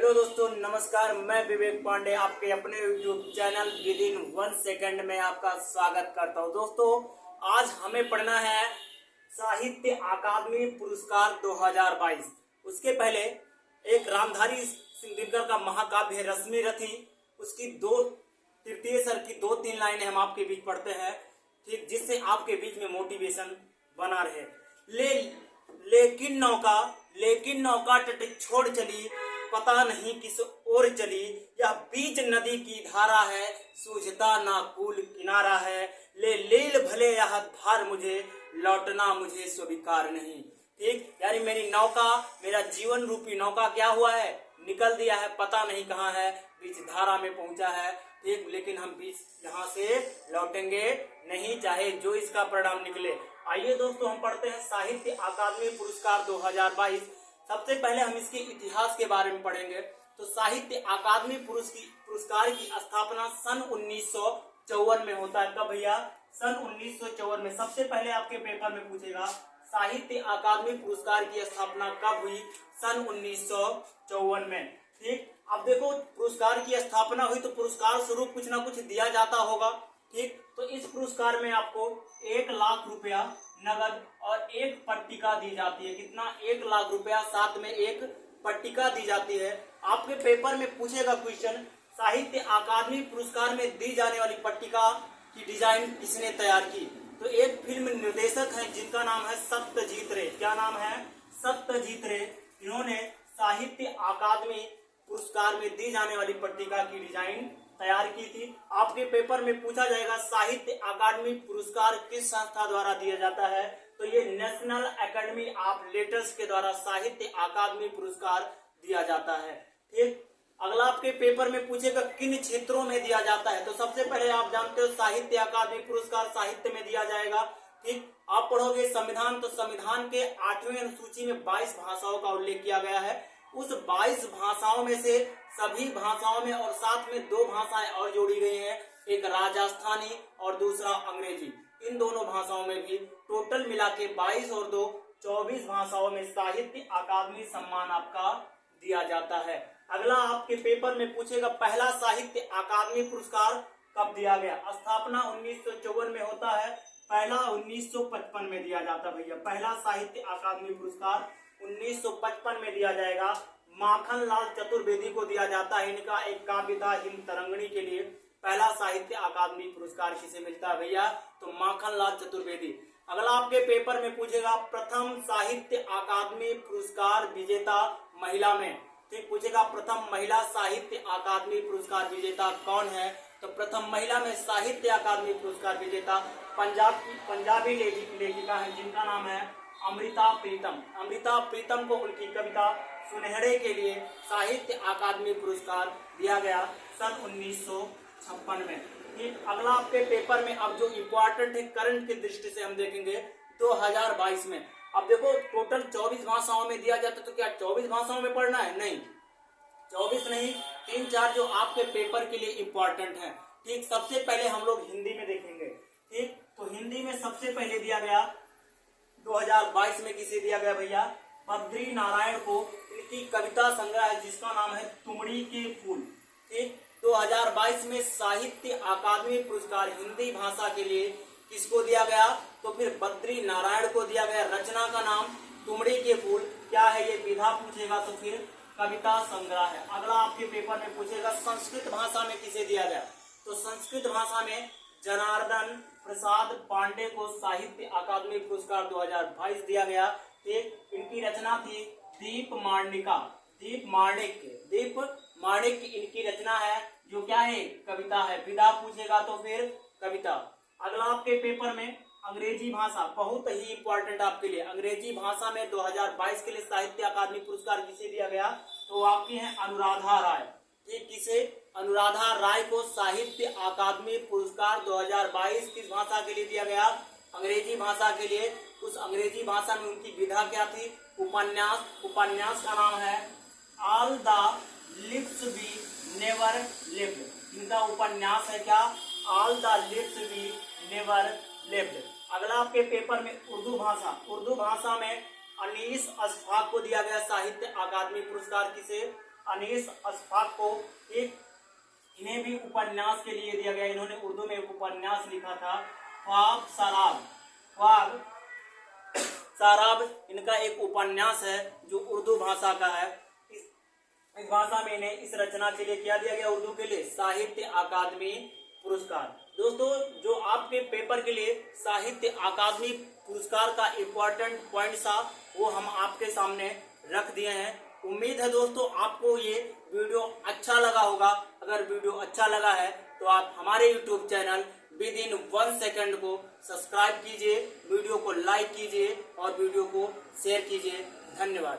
Hello दोस्तों, नमस्कार। मैं विवेक पांडे आपके अपने YouTube channel with in 1 second में आपका स्वागत करता हूं। दोस्तों, आज हमें पढ़ना है साहित्य अकादमी पुरस्कार 2022। उसके पहले एक रामधारी सिंह दिनकर का महाकाव्य है रश्मि रथी, उसकी तृतीय सर की 2-3 लाइनें हम आपके बीच पढ़ते हैं, ठीक, जिससे आपके बीच में मोटिवेशन बना रहे। लेकिन नौका तट छोड़ चली, पता नहीं किस ओर चली। यह बीच नदी की धारा है, सूझता ना कूल किनारा है। ले भले यह भार मुझे, लौटना मुझे स्वीकार नहीं। ठीक, यानी मेरी नौका, मेरा जीवन रूपी नौका क्या हुआ है, निकल दिया है, पता नहीं कहाँ है, बीच धारा में पहुंचा है। ठीक, लेकिन हम बीच यहाँ से लौटेंगे नहीं, चाहे जो इसका परिणाम निकले। आइए दोस्तों, हम पढ़ते हैं साहित्य अकादमी पुरस्कार 2022। सबसे पहले हम इसके इतिहास के बारे में पढ़ेंगे। तो साहित्य अकादमी पुरस्कार की स्थापना सन 1954 में होता है। कब भैया? सन 1954 में। सबसे पहले आपके पेपर में पूछेगा साहित्य अकादमी पुरस्कार की स्थापना कब हुई? सन 1954 में। ठीक, अब देखो, पुरस्कार की स्थापना हुई तो पुरस्कार स्वरूप कुछ ना कुछ दिया जाता होगा। ठीक, तो इस पुरस्कार में आपको 1 लाख रुपया नगद और एक पट्टिका दी जाती है। कितना? 1 लाख रुपया, साथ में एक पट्टिका दी जाती है। आपके पेपर में पूछेगा क्वेश्चन, साहित्य अकादमी पुरस्कार में दी जाने वाली पट्टिका की डिजाइन किसने तैयार की? तो एक फिल्म निर्देशक है जिनका नाम है सत्यजीत रे। क्या नाम है? सत्यजीत रे। इन्होंने साहित्य अकादमी पुरस्कार में दी जाने वाली पट्टिका की डिजाइन तैयार की थी। आपके पेपर में पूछा जाएगा साहित्य अकादमी पुरस्कार किस संस्था द्वारा दिया जाता है? तो ये नेशनल एकेडमी ऑफ लेटर्स के द्वारा साहित्य अकादमी पुरस्कार दिया जाता है। ठीक, अगला आपके पेपर में पूछेगा किन क्षेत्रों में दिया जाता है? तो सबसे पहले आप जानते हो साहित्य अकादमी पुरस्कार साहित्य में दिया जाएगा। ठीक, आप पढ़ोगे संविधान, तो संविधान के 8वें अनुसूची में 22 भाषाओं का उल्लेख किया गया है। उस 22 भाषाओं में से सभी भाषाओं में और साथ में 2 भाषाएं और जोड़ी गई हैं, एक राजस्थानी और दूसरा अंग्रेजी। इन दोनों भाषाओं में भी टोटल मिला के 22 और 2 24 भाषाओं में साहित्य अकादमी सम्मान आपका दिया जाता है। अगला आपके पेपर में पूछेगा पहला साहित्य अकादमी पुरस्कार कब दिया गया? स्थापना 1954 में होता है, पहला 1955 में दिया जाता है। भैया, पहला साहित्य अकादमी पुरस्कार 1955 में दिया जाएगा। माखन लाल चतुर्वेदी को दिया जाता है। इनका एक काव्य था हिम तरंगिणी के लिए। पहला साहित्य अकादमी पुरस्कार किसे मिलता है भैया? तो माखन लाल चतुर्वेदी। अगला आपके पेपर में पूछेगा प्रथम साहित्य अकादमी पुरस्कार विजेता महिला में। ठीक, पूछेगा प्रथम महिला साहित्य अकादमी पुरस्कार विजेता कौन है? तो प्रथम महिला में साहित्य अकादमी पुरस्कार विजेता पंजाबी लेखिका है जिनका नाम है अमृता प्रीतम। अमृता प्रीतम को उनकी कविता सुनहरे के लिए साहित्य अकादमी पुरस्कार दिया गया सन 1956 में। ठीक, अगला आपके पेपर में अब जो इम्पोर्टेंट है करंट की दृष्टि से हम देखेंगे 2022 में। अब देखो, टोटल 24 भाषाओं में दिया जाता है, तो क्या 24 भाषाओं में पढ़ना है? नहीं, 24 नहीं, 3-4 जो आपके पेपर के लिए इम्पोर्टेंट है। ठीक, सबसे पहले हम लोग हिंदी में देखेंगे। ठीक, तो हिंदी में सबसे पहले दिया गया 2022 में किसे दिया गया भैया? बद्री नारायण को। इनकी कविता संग्रह है जिसका नाम है तुमड़ी के फूल। ठीक, 2022 में साहित्य अकादमी पुरस्कार हिंदी भाषा के लिए किसको दिया गया? तो फिर बद्री नारायण को दिया गया। रचना का नाम तुमड़ी के फूल। क्या है ये? विधा पूछेगा तो फिर कविता संग्रह है। अगला आपके पेपर में पूछेगा संस्कृत भाषा में किसे दिया गया? तो संस्कृत भाषा में जनार्दन प्रसाद पांडे को साहित्य अकादमी पुरस्कार 2022 दिया गया। ठीक, इनकी रचना थी दीप माणिक इनकी रचना है, जो क्या है? कविता है। विधा पूछेगा तो फिर कविता। अगला आपके पेपर में अंग्रेजी भाषा, बहुत ही इंपॉर्टेंट आपके लिए। अंग्रेजी भाषा में 2022 के लिए साहित्य अकादमी पुरस्कार किसे दिया गया? तो आपकी है अनुराधा राय। ठीक, किसे? अनुराधा राय को साहित्य अकादमी पुरस्कार 2022 किस भाषा के लिए दिया गया? अंग्रेजी भाषा के लिए। उस अंग्रेजी भाषा में उनकी विधा क्या थी? उपन्यास। उपन्यास का नाम है all the lips we never lived. इनका उपन्यास है क्या? All the lips we never lived. अगला आपके पेपर में उर्दू भाषा। उर्दू भाषा में अनीस अशफाक को दिया गया साहित्य अकादमी पुरस्कार। किसे? अनीस अशफाक को इन्हें भी उपन्यास के लिए दिया गया। इन्होंने उर्दू में एक उपन्यास लिखा था, ख्वाब सराब इनका एक उपन्यास है जो उर्दू भाषा का है। इस भाषा में इन्हें इस रचना के लिए क्या दिया गया, उर्दू के लिए साहित्य अकादमी पुरस्कार। दोस्तों, जो आपके पेपर के लिए साहित्य अकादमी पुरस्कार का इम्पोर्टेंट पॉइंट था वो हम आपके सामने रख दिए हैं। उम्मीद है दोस्तों आपको ये वीडियो अच्छा लगा होगा। अगर वीडियो अच्छा लगा है तो आप हमारे YouTube चैनल विदिन 1 सेकंड को सब्सक्राइब कीजिए, वीडियो को लाइक कीजिए और वीडियो को शेयर कीजिए। धन्यवाद।